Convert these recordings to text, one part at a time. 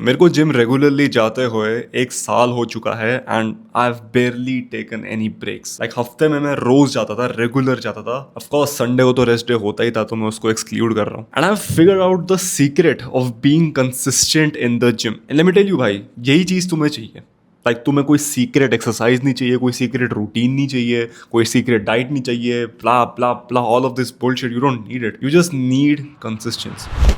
मेरे को gym regularly जाते हुए 1 साल हो चुका है and I have barely taken any breaks. Like हफ्ते में मैं रोज जाता था, रेगुलर जाता था। ऑफ कोर्स संडे को तो रेस्ट डे होता ही था, तो मैं उसको एक्सक्लूड कर रहा हूँ। And I have figure out the secret of being consistent in the gym. And let me tell you भाई, यही चीज तुम्हें चाहिए। लाइक तुम्हें कोई सीक्रेट एक्सरसाइज नहीं चाहिए, कोई सीक्रेट रूटीन नहीं चाहिए, कोई सीक्रेट डाइट नहीं चाहिए, blah blah blah all of this bullshit. You don't need it, you just need consistency.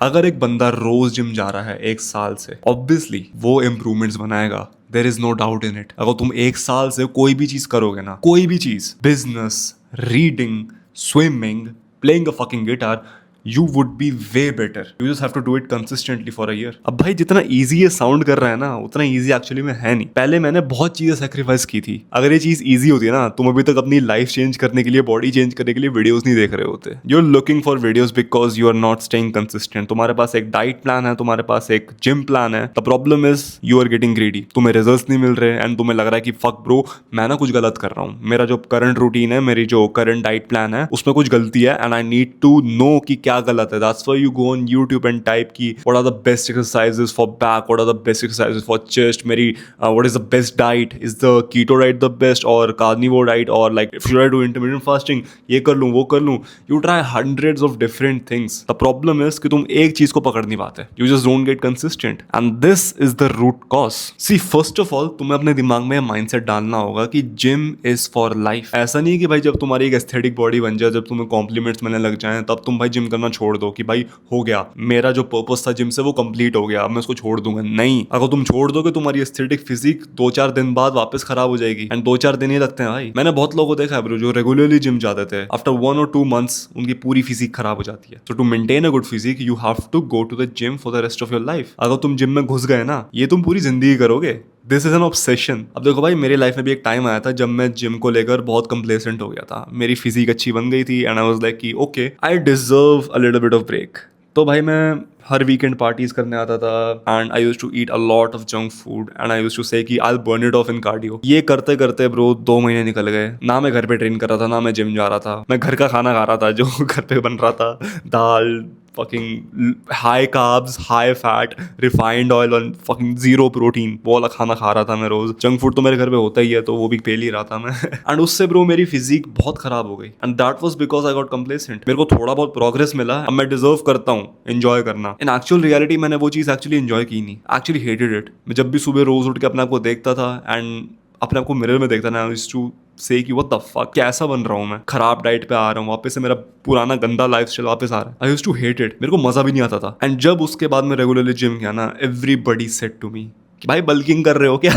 अगर एक बंदा रोज जिम जा रहा है 1 साल से, ऑब्वियसली वो इंप्रूवमेंट्स बनाएगा। There is no doubt in it. अगर तुम 1 साल से कोई भी चीज करोगे ना, कोई भी चीज, business, reading, swimming, playing a fucking guitar, you would be way better. You just have to do it consistently for a year. अब भाई जितना easy ये साउंड कर रहा है ना, उतना easy एक्चुअली में है नहीं। पहले मैंने बहुत चीजें सेक्रीफाइस की थी। अगर ये चीज easy होती है ना, तुम अभी तक अपनी लाइफ चेंज करने के लिए, बॉडी चेंज करने के लिए वीडियोस नहीं देख रहे होते। You're looking for videos because you are not staying consistent. तुम्हारे पास एक डाइट प्लान है, तुम्हारे पास एक जिम प्लान है। The problem is you are getting greedy. तुम्हें रिजल्ट्स नहीं मिल रहे एंड तुम्हें लग रहा है कि फक ब्रो, मैं ना कुछ गलत कर रहा हूँ। मेरा जो करंट रूटीन है, मेरी जो करंट डाइट प्लान है, उसमें कुछ गलती है and I need to know कि क्या गलत है। That's why you go on YouTube and type ki what are the best exercises for back, what are the best exercises for chest, मेरी what is the best diet, is the keto diet the best or carnivore diet, or like should I do intermittent fasting, ये कर लूँ वो कर लूँ। You try hundreds of different things. The problem is कि तुम एक चीज को पकड़ नहीं पाते। You just don't get consistent and this is the root cause. See, first of all तुम्हें अपने दिमाग में माइंडसेट डालना होगा कि जिम इज फॉर लाइफ। ऐसा नहीं कि भाई जब तुम्हारी एक एस्थेटिक बॉडी बन जाए, जब तुम्हें कॉम्प्लीमेंट्स मिलने लग जाए, तब तुम भाई जिम करना छोड़ दो कि भाई हो गया, मेरा जो पर्पस था जिम से वो कंप्लीट हो गया, अब मैं उसको छोड़ दूंगा। नहीं, अगर तुम छोड़ दोगे तुम्हारी एस्थेटिक फिजिक 2-4 दिन बाद वापस खराब हो जाएगी एंड 2-4 दिन ही लगते हैं भाई। मैंने बहुत लोगों को देखा है ब्रो जो रेगुलरली जिम जाते थे, आफ्टर 1 or 2 months उनकी पूरी फिजिक खराब हो जाती है। So to maintain a good physique you have to go to the gym for the rest of your life. अगर तुम जिम में घुस गए ना, ये तुम पूरी जिंदगी करोगे। This is an obsession. अब देखो भाई, मेरी लाइफ में भी एक टाइम आया था जब मैं जिम को लेकर बहुत कंप्लेसेंट हो गया था। मेरी फिजिक अच्छी बन गई थी एंड आई वाज लाइक कि okay, I deserve a little bit of break. तो भाई मैं हर वीकेंड पार्टीज करने आता था and I used to eat a lot of junk food and I used to say कि I will burn it off in cardio. ये करते करते ब्रो 2 महीने निकल गए। ना मैं घर पे ट्रेन कर रहा था, ना मैं जिम जा रहा था। मैं घर का खाना खा रहा था जो घर पे बन रहा था, दाल, fucking high carbs, high fat, refined oil और fucking zero protein, वो वाला खाना खा रहा था मैं रोज। जंक फूड तो मेरे घर पे होता ही है, तो वो भी फेल ही रहा था मैं एंड उससे ब्रो मेरी फिजिक बहुत खराब हो गई and that was because I got complacent. मेरे को थोड़ा बहुत प्रोग्रेस मिला, अब मैं डिजर्व करता हूँ एंजॉय करना। इन एक्चुअल रियलिटी मैंने वो चीज एक्चुअली एंजॉय की नहीं, एक्चुअली हेटेड इट। मैं जब भी सुबह रोज उठ के अपने आप को देखता था एंड अपने आप को मिरर में देखता ना, टू से कि व्हाट द फक, कैसा बन रहा हूँ मैं, खराब डाइट पे आ रहा हूँ, वापस से मेरा पुराना गंदा लाइफस्टाइल वापस आ रहा है। I used to hate it, मेरे को मजा भी नहीं आता था। एंड जब उसके बाद मैं रेगुलरली जिम गया ना, एवरीबडी सेड टू मी कि भाई बल्किंग कर रहे हो क्या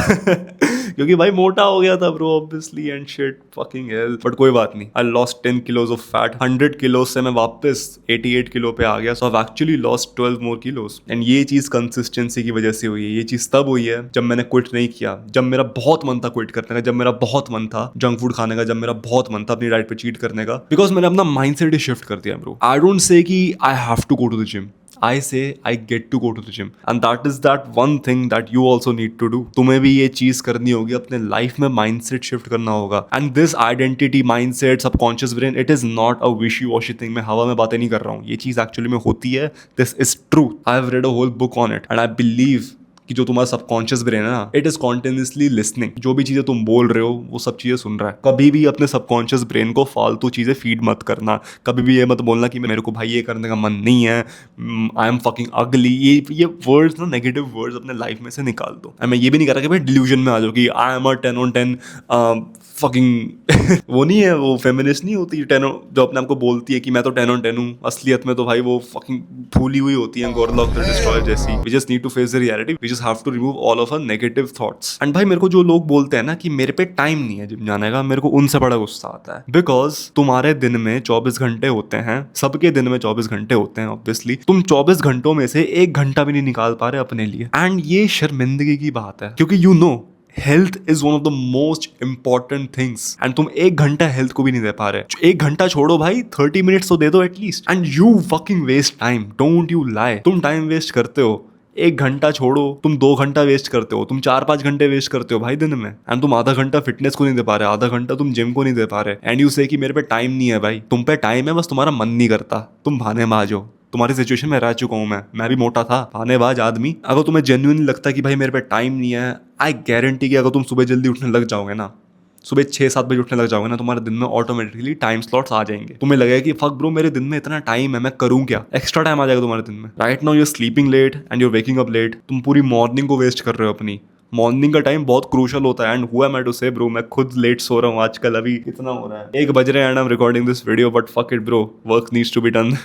क्योंकि भाई मोटा हो गया था bro obviously and shit fucking hell. But कोई बात नहीं, I lost 10 kilos of fat. 100 kilos से मैं वापस 88 किलो पे आ गया। So I actually lost 12 more kilos and ये चीज कंसिस्टेंसी की वजह से हुई है। ये चीज तब हुई है जब मैंने क्विट नहीं किया, जब मेरा बहुत मन था क्विट करने का, जब मेरा बहुत मन था जंक फूड खाने का, जब मेरा बहुत मन था अपनी डाइट पे चीट करने का। बिकॉज मैंने अपना माइंडसेट ही शिफ्ट कर दिया ब्रो। आई डोंट से कि I have to go to the gym, I say I get to go to the gym and that is that one thing that you also need to do. तुम्हें भी ये चीज करनी होगी, अपने life में mindset shift करना होगा and this identity, mindset, subconscious brain, it is not a विशी वॉशी थिंग। मैं हवा में बातें नहीं कर रहा हूँ, ये चीज एक्चुअली में होती है। This is true, I have read a whole book on it and I believe कि जो तुम्हारा सबकॉन्शियस ब्रेन है ना, इट इज कॉन्टिन्यूसली लिसनिंग। जो भी चीजें तुम बोल रहे हो वो सब चीजें सुन रहा है। कभी भी अपने सबकॉन्शियस ब्रेन को फालतू चीजें फीड मत करना। कभी भी ये मत बोलना कि मेरे को भाई ये करने का मन नहीं है, आई एम फकिंग अगली, ये वर्ड्स ना, नेगेटिव वर्ड्स अपने लाइफ में से निकाल दो। मैं ये भी नहीं कर रहा कि भाई डिल्यूजन में आ जाओ कि I am a 10 on 10 fucking वो नहीं है, वो फेमिनिस्ट नहीं होती 10 जो अपने आप को बोलती है कि मैं तो 10 on 10 हूँ। असलियत में तो भाई वो फकिंग फूली हुई होती है, गोरलॉक द डिस्ट्रॉयर जैसी। We just need to face the reality, we just have to remove all of our negative thoughts. And भाई मेरे को जो लोग बोलते हैं ना कि मेरे पे टाइम नहीं है जिम जाने का, मेरे को उनसे बड़ा गुस्सा आता है। बिकॉज तुम्हारे दिन में 24 घंटे होते हैं, सबके दिन में 24 घंटे होते हैं ऑब्वियसली। तुम 24 घंटों में से 1 घंटा भी नहीं निकाल पा रहे अपने लिए एंड ये शर्मिंदगी की बात है, क्योंकि you know health is one of the most important things and तुम 1 घंटा हेल्थ को भी नहीं दे पा रहे। 1 घंटा छोड़ो भाई, 30 मिनट्स तो दे दो at least and you fucking waste time. Don't you lie, तुम टाइम वेस्ट करते हो। 1 घंटा छोड़ो, तुम 2 घंटा वेस्ट करते हो, तुम 4-5 घंटे वेस्ट करते हो भाई दिन में एंड तुम आधा घंटा फिटनेस को नहीं दे पा रहे, आधा घंटा तुम जिम को नहीं दे पा रहे एंड यू से कि मेरे पे टाइम नहीं है। भाई तुम पे टाइम है, बस तुम्हारा मन नहीं करता, तुम बहाने बाज हो। तुम्हारी सिचुएशन में रह चुका हूँ, मैं भी मोटा था, खानेबाज आदमी। अगर तुम्हें जेन्युइनली लगता है कि भाई मेरे पे टाइम नहीं है, आई गारंटी कि अगर तुम सुबह जल्दी उठने लग जाओगे ना, सुबह 6-7 बजे उठने लग जाओगे ना, तुम्हारे दिन में ऑटोमेटिकली टाइम स्लॉट्स आ जाएंगे। तुम्हें लगेगा कि फक ब्रो मेरे दिन में इतना टाइम है, मैं करूँ क्या, एक्स्ट्रा टाइम आ जाएगा तुम्हारे दिन में। Right now you're sleeping late and you're waking up late, तुम पूरी मॉर्निंग को वेस्ट कर रहे हो अपनी। मॉर्निंग का टाइम बहुत क्रूशल होता है एंड हुआ मैं टू से ब्रो, मैं खुद लेट सो रहा हूँ आजकल। अभी कितना हो रहा है, 1 बज रहे हैं and I am recording this video, but fuck it bro, work needs to be done.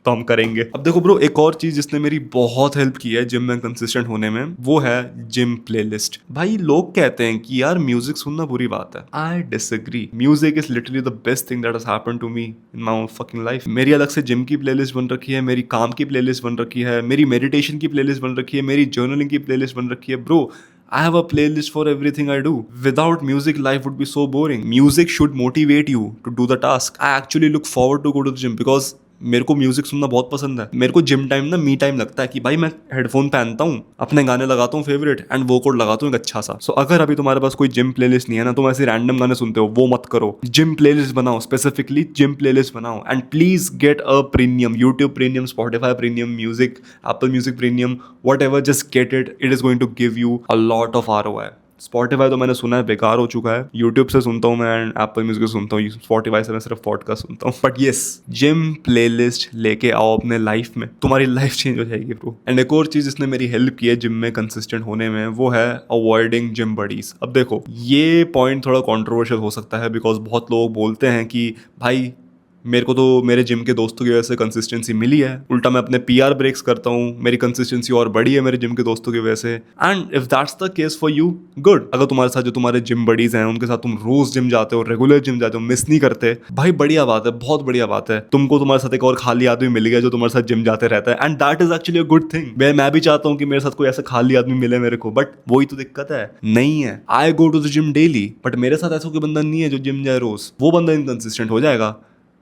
तो हम करेंगे। अब देखो ब्रो, एक और चीज जिसने मेरी बहुत हेल्प की है जिम में कंसिस्टेंट होने में, वो है जिम प्लेलिस्ट। भाई लोग कहते हैं कि यार म्यूजिक सुनना बुरी बात है, I disagree. Music is literally the best thing that has happened to me in my own fucking life. मेरी अलग से जिम की प्लेलिस्ट बन रखी है, मेरी काम की प्लेलिस्ट बन रखी है, मेरी मेडिटेशन की प्लेलिस्ट बन रखी है, मेरी जर्नलिंग की प्लेलिस्ट बन रखी है। Bro, I have a playlist for everything I do. Without music, life would be so boring. Music should motivate you to do the task. I actually look forward to go to the gym because मेरे को music सुनना बहुत पसंद है। मेरे को gym time ना me time लगता है कि भाई मैं हेडफोन पहनता हूँ, अपने गाने लगाता हूँ फेवरेट एंड वर्कआउट लगाता हूँ एक अच्छा सा। सो अगर अभी तुम्हारे पास कोई जिम प्लेलिस्ट नहीं है ना, तुम ऐसे रैंडम गाने सुनते हो, वो मत करो। जिम प्लेलिस्ट बनाओ, स्पेसिफिकली जिम प्लेलिस्ट बनाओ and please get a premium, YouTube premium, Spotify premium, music, Apple music premium, whatever, just get it. It is going to give you a lot of ROI। Spotify तो मैंने सुना है बेकार हो चुका है, YouTube से सुनता हूँ मैं एंड एप्पल म्यूजिक से सुनता हूँ, स्पॉटिफाई से मैं सिर्फ पॉडकास्ट सुनता हूँ। बट येस, जिम प्लेलिस्ट लेके आओ अपने लाइफ में, तुम्हारी लाइफ चेंज हो जाएगी ब्रो। एंड एक और चीज जिसने मेरी हेल्प की है जिम में कंसिस्टेंट होने में, वो है अवॉइडिंग जिम बडीज। अब देखो, ये पॉइंट थोड़ा कॉन्ट्रोवर्शियल हो सकता है बिकॉज बहुत लोग बोलते हैं कि भाई मेरे को तो मेरे जिम के दोस्तों की वजह से कंसिस्टेंसी मिली है, उल्टा मैं अपने PR ब्रेक्स करता हूँ, मेरी कंसिस्टेंसी और बढ़ी है मेरे जिम के दोस्तों की वजह से। And if that's the case for you, good. अगर तुम्हारे साथ जो तुम्हारे जिम बडीज हैं उनके साथ तुम रोज जिम जाते हो, रेगुलर जिम जाते हो, मिस नहीं करते, भाई बढ़िया बात है, बहुत बढ़िया बात है। तुमको तुम्हारे साथ एक और खाली आदमी मिल गया जो तुम्हारे साथ जिम जाते रहता है and that is actually a good thing. मैं भी चाहता हूँ कि मेरे साथ कोई ऐसा खाली आदमी मिले मेरे को, बट वही तो दिक्कत है, नहीं है। I go to the gym daily, but मेरे साथ ऐसा कोई बंदा नहीं है जो जिम जाए रोज, वो बंदा इनकंसिस्टेंट हो जाएगा।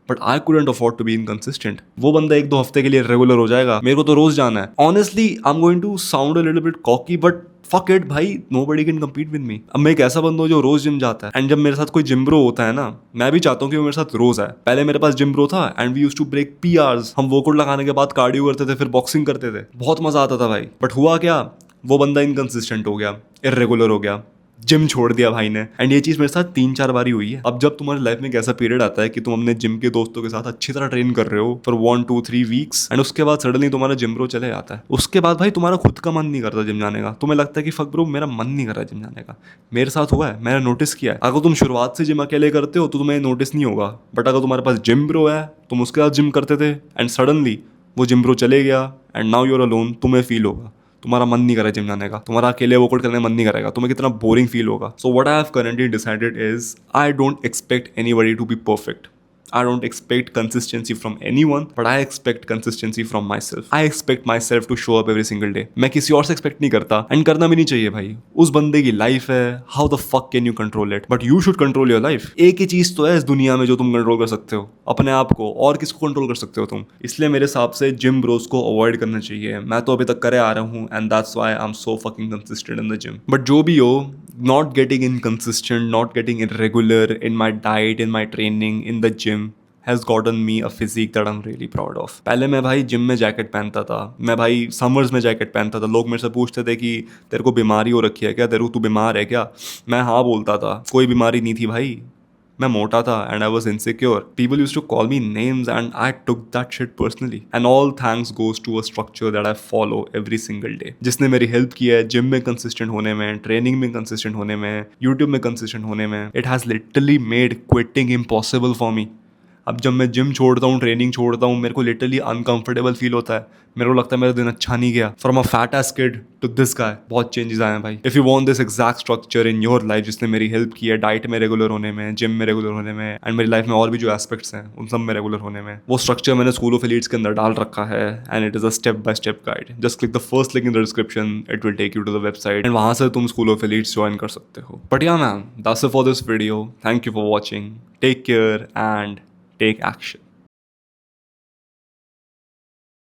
But I couldn't afford to be inconsistent। वो बंदा 1-2 हफ्ते के लिए रेगुलर हो जाएगा, मेरे को तो रोज जाना है। Honestly I am going to sound a little bit cocky, but fuck it भाई, nobody can compete with me। अब मैं एक ऐसा बंदा हूँ जो रोज जिम जाता है एंड जब मेरे साथ कोई जिम ब्रो होता है ना, मैं भी चाहता हूँ कि वो मेरे साथ रोज आए। पहले मेरे पास जिम ब्रो था and we used to break PRs, हम वर्कआउट लगाने के बाद कार्डियो करते थे, फिर बॉक्सिंग करते थे, बहुत मजा आता था भाई। बट हुआ क्या, वो बंदा इनकंसिस्टेंट हो गया, इर्रेगुलर हो गया, जिम छोड़ दिया भाई ने। एंड ये चीज मेरे साथ 3-4 बारी हुई है। अब जब तुम्हारी लाइफ में एक ऐसा पीरियड आता है कि तुम अपने जिम के दोस्तों के साथ अच्छी तरह ट्रेन कर रहे हो फॉर 1-2-3 वीक्स एंड उसके बाद सडनली तुम्हारा जिम ब्रो चले जाता है, उसके बाद भाई तुम्हारा खुद का मन नहीं करता जिम जाने का। तुम्हें लगता है कि फक ब्रो मेरा मन नहीं कर रहा जिम जाने का। मेरे साथ हुआ है, मैंने नोटिस किया है। अगर तुम शुरुआत से जिम अकेले करते हो तो तुम्हें नोटिस नहीं होगा, बट अगर तुम्हारे पास जिम ब्रो है, तुम उसके साथ जिम करते थे एंड सडनली वो जिम ब्रो चले गया एंड नाउ यूर अलोन, तुम्हें फील होगा तुम्हारा मन नहीं कर रहा जिम जाने का, तुम्हारा अकेले वर्कआउट करने का मन नहीं करेगा, तुम्हें कितना बोरिंग फील होगा। So what I have currently decided is I don't expect anybody to be perfect. I don't expect consistency from anyone, but I expect consistency from myself. I expect myself to show up every single day. मैं किसी और से expect नहीं करता and करना भी नहीं चाहिए भाई, उस बंदे की लाइफ है, how the fuck can you control it, but you should control your life. एक ही चीज तो है इस दुनिया में जो तुम कंट्रोल कर सकते हो, अपने आप को, और किसको कंट्रोल कर सकते हो तुम। इसलिए मेरे हिसाब से जिम ब्रोस को अवॉइड करना चाहिए। मैं तो अभी तक करे आ रहा हूँ and that's why I am so fucking consistent in the gym. But जो भी हो, not getting inconsistent, not getting irregular in my diet, in my training, in the gym has gotten me a physique that I'm really proud of। पहले मैं भाई gym में jacket पहनता था, मैं भाई समर्स में जैकेट पहनता था, लोग मेरे से पूछते थे कि तेरे को बीमारी हो रखी है क्या, तेरे को तू बीमार है क्या, मैं हाँ बोलता था, कोई बीमारी नहीं थी भाई, मैं मोटा था and I was insecure. People use to call me names and I took that shit personally and all thanks goes to a structure that I follow every single day, जिसने मेरी हेल्प की है जिम में consistent होने में, training में consistent होने में, यूट्यूब में कंसिस्टेंट होने में। It has literally made quitting impossible for me. अब जब मैं जिम छोड़ता हूँ, ट्रेनिंग छोड़ता हूँ, मेरे को लिटरली अनकंफर्टेबल फील होता है, मेरे को लगता है मेरा दिन अच्छा नहीं गया। From a fat ass kid to this guy, बहुत चेंजेस आए हैं भाई। If you want this exact structure in your life, जिसने मेरी हेल्प की है डाइट में रेगुलर होने में, जिम में रेगुलर होने में एंड मेरी लाइफ में और भी जो एस्पेक्ट्स हैं उन सब में रेगुलर होने में, वो स्ट्रक्चर मैंने स्कूल ऑफ एलीट्स के अंदर डाल रखा है and it is a step by step guide. Just click the first link in the description, it will take you to the website and वहां से तुम स्कूल ऑफ एलीट्स ज्वाइन कर सकते हो। But yeah ma'am, that's it for this video. Thank you for watching, take care and take action.